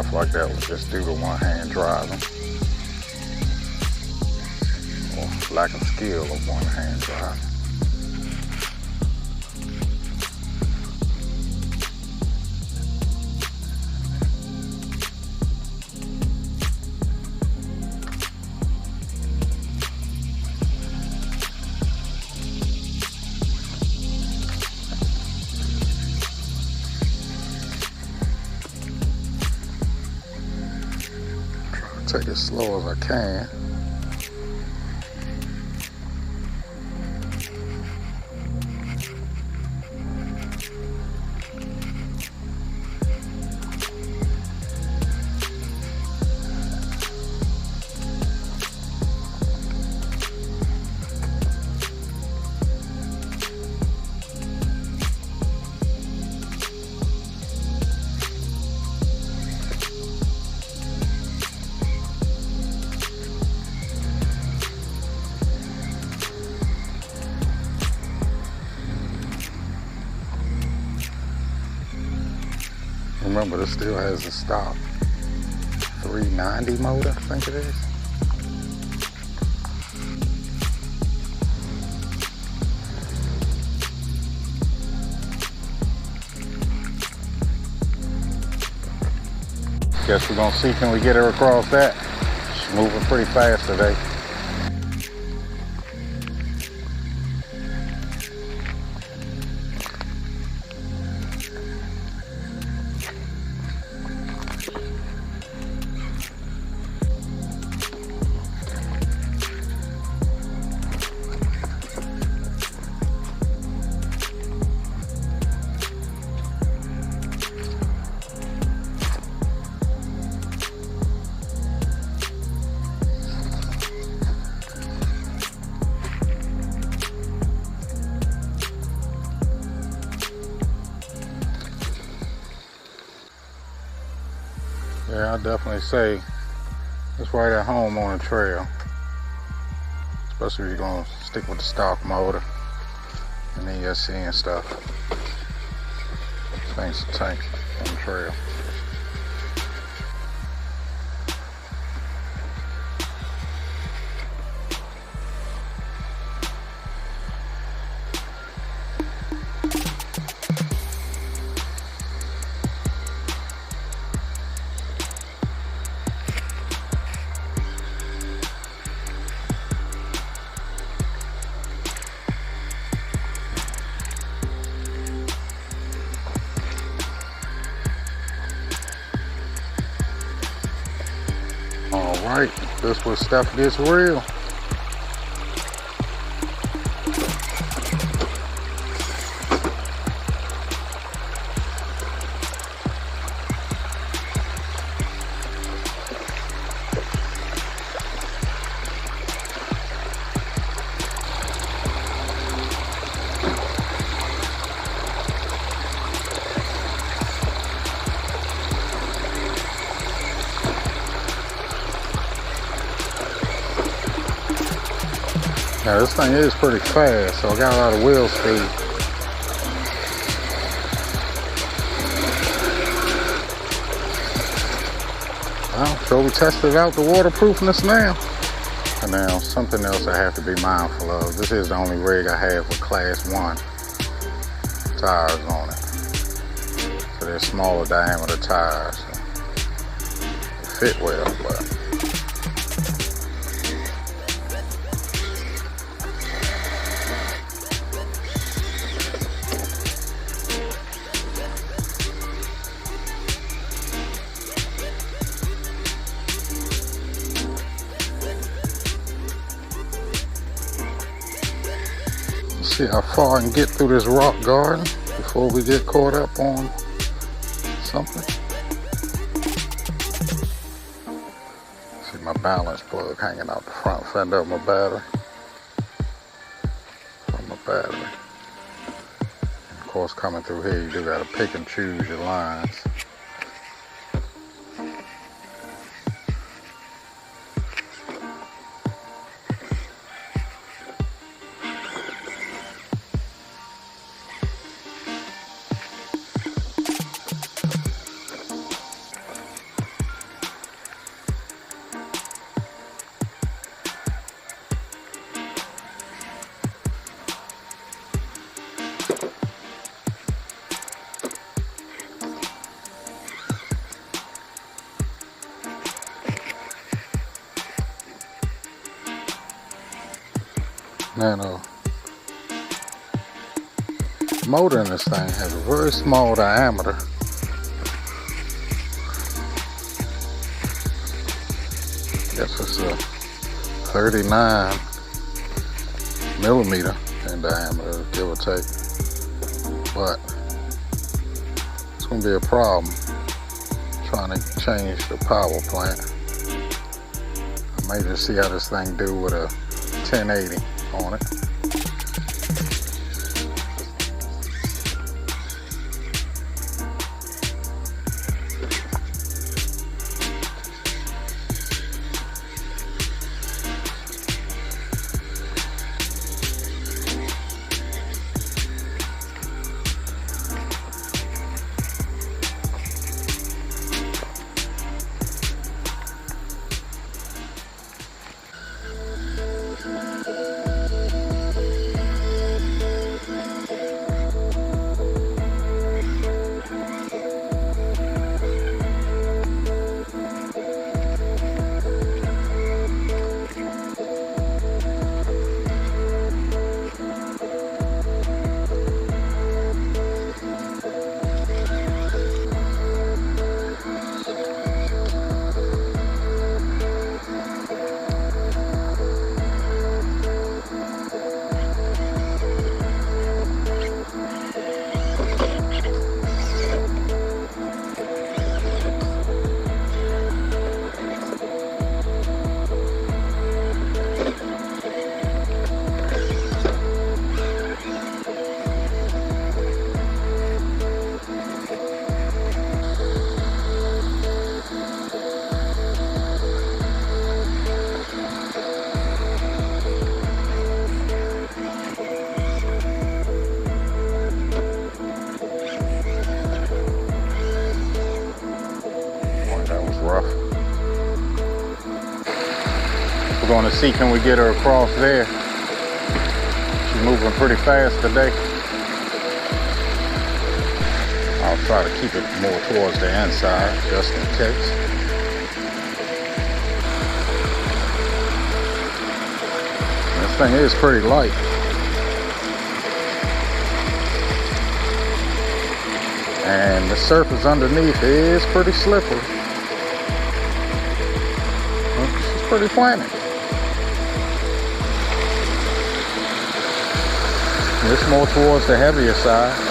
stuff like that was just due to one-hand driving, or lack of skill of one-hand driving. Take it as slow as I can. Remember, this still has a stock 390 motor, I think it is. Guess we're gonna see, can we get her across that? She's moving pretty fast today. Yeah, I definitely say it's right at home on the trail, especially if you're gonna stick with the stock motor and the ESC and stuff. Things to tank on the trail. Alright, this where stuff gets real. Now this thing is pretty fast, so I got a lot of wheel speed. Well, so we tested out the waterproofness now. And now something else I have to be mindful of. This is the only rig I have with Class 1 tires on it. So they're smaller diameter tires. So they fit well, but see how far I can get through this rock garden before we get caught up on something. See my balance plug hanging out the front fender of my battery. From my battery. And of course, coming through here, you do gotta pick and choose your lines. Now the motor in this thing has a very small diameter. Guess it's a 39 millimeter in diameter, give or take. But it's gonna be a problem trying to change the power plant. I may just see how this thing do with a 1080 on it. We're going to see, can we get her across there? She's moving pretty fast today. I'll try to keep it more towards the inside, just in case. This thing is pretty light. And the surface underneath is pretty slippery. She's pretty planted. It's more towards the heavier side.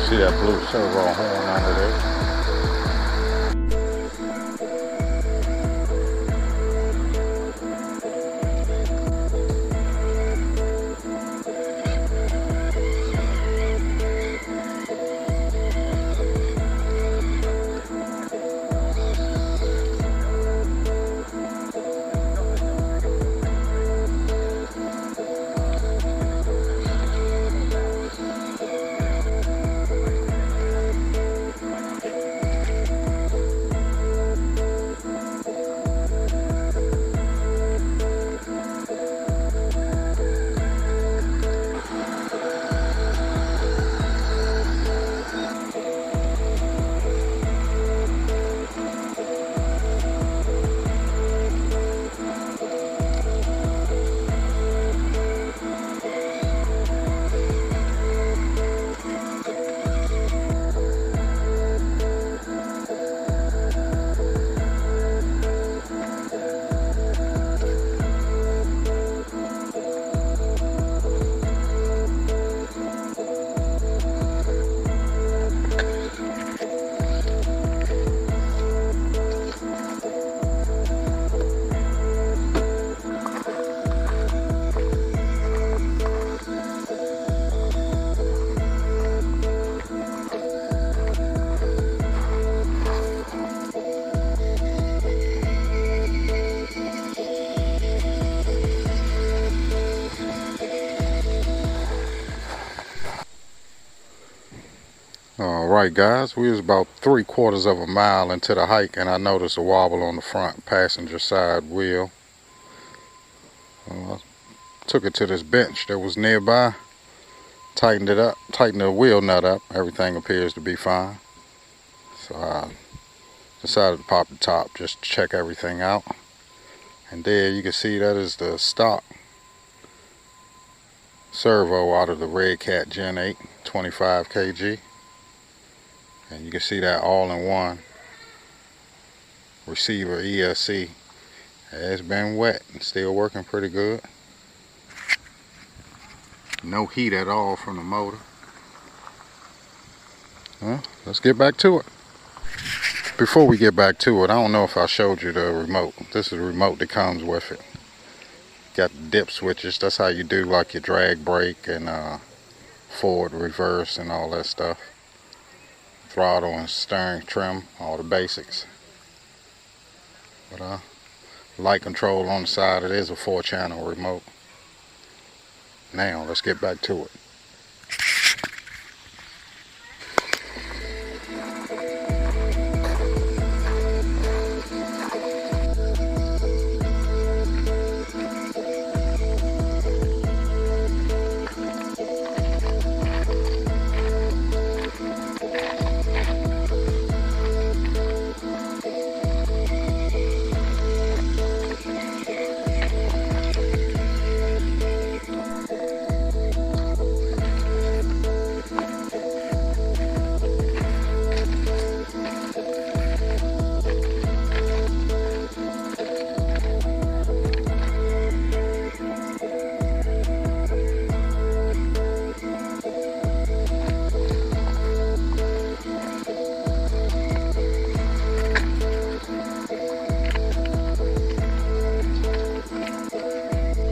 See that blue servo horn under there? Alright guys, we was about 3/4 of a mile into the hike and I noticed a wobble on the front passenger side wheel. I took it to this bench that was nearby, tightened it up, tightened the wheel nut up. Everything appears to be fine. So I decided to pop the top just to check everything out. And there you can see that is the stock servo out of the Red Cat Gen 8 25 kg. And you can see that all-in-one receiver ESC has been wet and still working pretty good. No heat at all from the motor. Well, let's get back to it. Before we get back to it, I don't know if I showed you the remote. This is the remote that comes with it. Got the dip switches. That's how you do like your drag brake and forward, reverse, and all that stuff. Throttle and steering trim, all the basics. But light control on the side. It is a 4-channel remote. Now let's get back to it.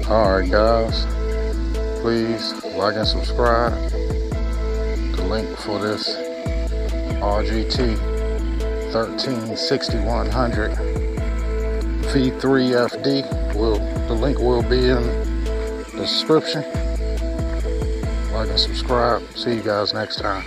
Alright guys, please like and subscribe. The link for this RGT 136100 V3FD, the link will be in the description. Like and subscribe. See you guys next time.